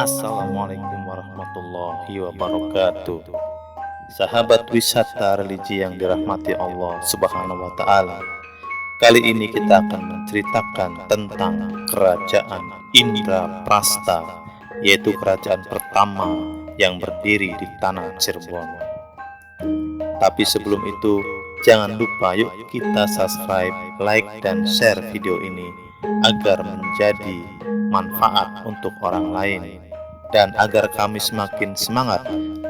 Assalamualaikum warahmatullahi wabarakatuh. Sahabat wisata religi yang dirahmati Allah Subhanahu wa taala. Kali ini kita akan menceritakan tentang kerajaan Indraprasta, yaitu kerajaan pertama yang berdiri di tanah Cirebon. Tapi sebelum itu, jangan lupa yuk kita subscribe, like, dan share video ini agar menjadi manfaat untuk orang lain dan agar kami semakin semangat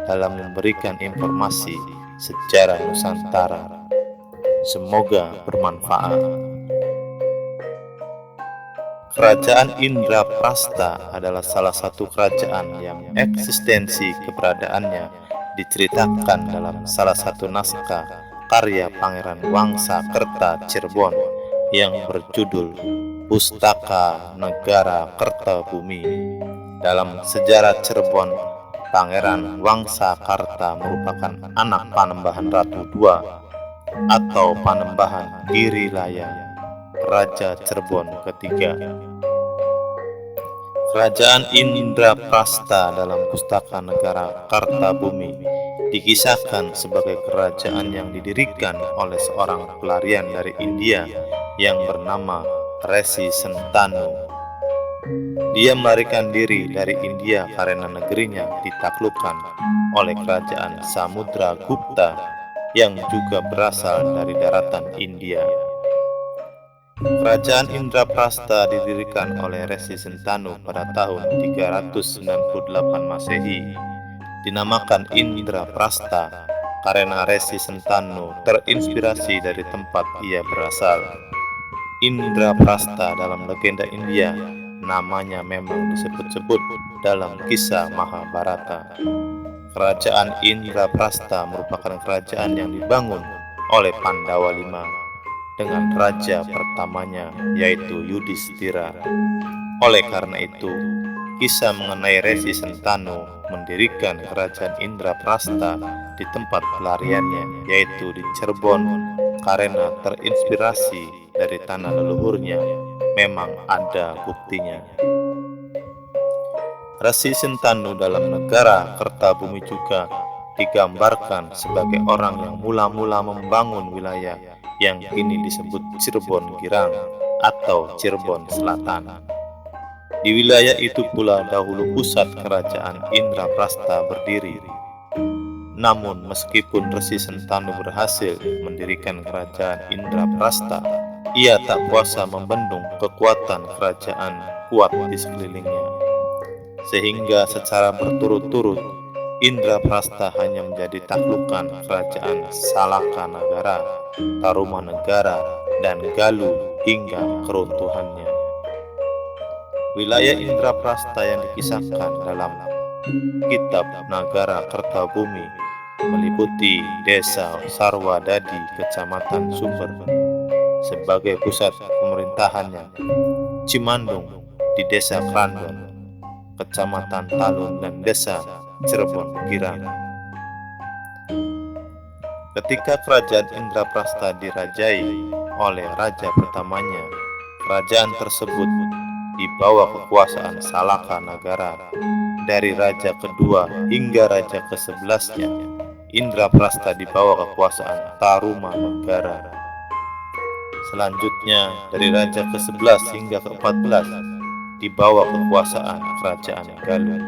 dalam memberikan informasi sejarah Nusantara. Semoga bermanfaat. Kerajaan Indraprasta adalah salah satu kerajaan yang eksistensi keberadaannya diceritakan dalam salah satu naskah karya Pangeran Wangsakerta Cirebon yang berjudul Pustaka Negara Kertabumi. Dalam sejarah Cirebon, Pangeran Wangsakerta merupakan anak Panembahan Ratu II atau Panembahan Girilaya, Raja Cirebon ketiga. Kerajaan Indraprasta dalam Pustaka Negara Kertabumi dikisahkan sebagai kerajaan yang didirikan oleh seorang pelarian dari India yang bernama Resi Sentanu. Dia melarikan diri dari India karena negerinya ditaklukkan oleh kerajaan Samudra Gupta yang juga berasal dari daratan India. Kerajaan Indraprasta didirikan oleh Resi Sentanu pada tahun 398 Masehi. Dinamakan Indraprasta karena Resi Sentanu terinspirasi dari tempat ia berasal. Indraprasta dalam legenda India namanya memang disebut-sebut dalam kisah Mahabharata. Kerajaan Indraprasta merupakan kerajaan yang dibangun oleh Pandawa V dengan raja pertamanya yaitu Yudhistira. Oleh karena itu, kisah mengenai Resi Sentanu mendirikan kerajaan Indraprasta di tempat pelariannya yaitu di Cirebon karena terinspirasi dari tanah leluhurnya memang ada buktinya. Resi Sentanu dalam negara Kertabumi juga digambarkan sebagai orang yang mula-mula membangun wilayah yang kini disebut Cirebon Girang atau Cirebon Selatan. Di wilayah itu pula dahulu pusat kerajaan Indraprasta berdiri. Namun meskipun Resi Sentanu berhasil mendirikan kerajaan Indraprasta, ia tak kuasa membendung kekuatan kerajaan kuat di sekelilingnya. Sehingga secara berturut-turut Indraprasta hanya menjadi taklukan kerajaan Salakanagara, Tarumanegara, dan Galuh hingga keruntuhannya. Wilayah Indraprasta yang dikisahkan dalam kitab Nagara Kertabumi meliputi desa Sarwadadi, kecamatan Sumber sebagai pusat pemerintahannya, Cimandung di desa Krandon, kecamatan Talun, dan desa Cirebon Girang. Ketika kerajaan Indraprasta dirajai oleh raja pertamanya, kerajaan tersebut di bawah kekuasaan Salakanagara. Dari raja kedua hingga raja ke-11-nya, Indraprasta di bawah kekuasaan Tarumanegara. Selanjutnya dari raja ke-11 hingga ke-14 di bawah kekuasaan kerajaan Galuh.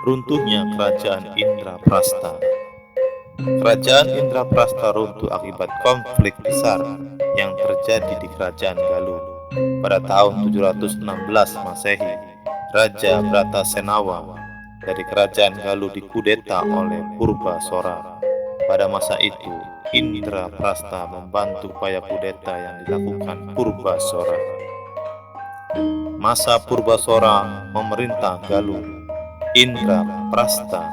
Runtuhnya kerajaan Indraprasta. Kerajaan Indraprasta runtuh akibat konflik besar yang terjadi di kerajaan Galuh. Pada tahun 716 Masehi, Raja Bratasenawa dari kerajaan Galuh dikudeta oleh Purbasora. Pada masa itu, Indraprasta membantu upaya kudeta yang dilakukan Purbasora. Masa Purbasora memerintah Galuh, Indraprasta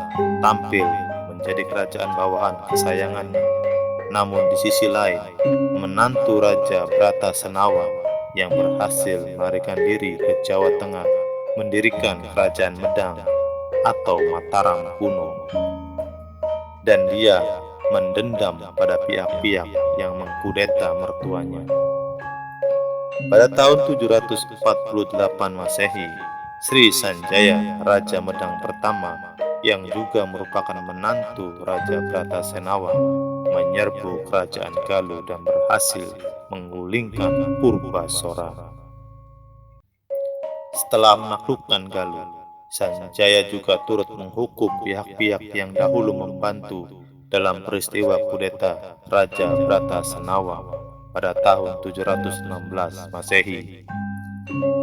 tampil menjadi kerajaan bawahan kesayangannya. Namun di sisi lain, menantu Raja Bratasenawa yang berhasil melarikan diri ke Jawa Tengah mendirikan kerajaan Medang atau Mataram kuno. Dan dia mendendam pada pihak-pihak yang mengkudeta mertuanya. Pada tahun 748 Masehi, Sri Sanjaya, Raja Medang pertama yang juga merupakan menantu Raja Bratasenawa, menyerbu kerajaan Galuh dan berhasil menggulingkan Purbasora. Setelah menaklukkan Galuh, Sanjaya juga turut menghukum pihak-pihak yang dahulu membantu dalam peristiwa kudeta Raja Bratasenawa pada tahun 716 Masehi.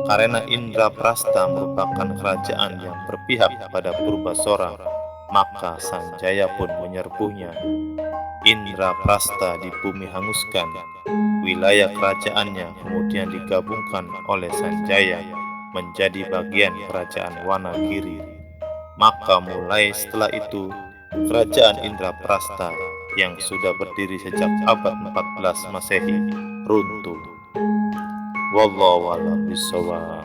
Karena Indraprastha merupakan kerajaan yang berpihak pada Purbasora, maka Sanjaya pun menyerbunya. Indraprastha di bumi hanguskan, wilayah kerajaannya kemudian digabungkan oleh Sanjaya menjadi bagian kerajaan Wanagiri. Maka mulai setelah itu, kerajaan Indraprastha yang sudah berdiri sejak abad 14 Masehi runtuh. Wallahu a'lam bishawab.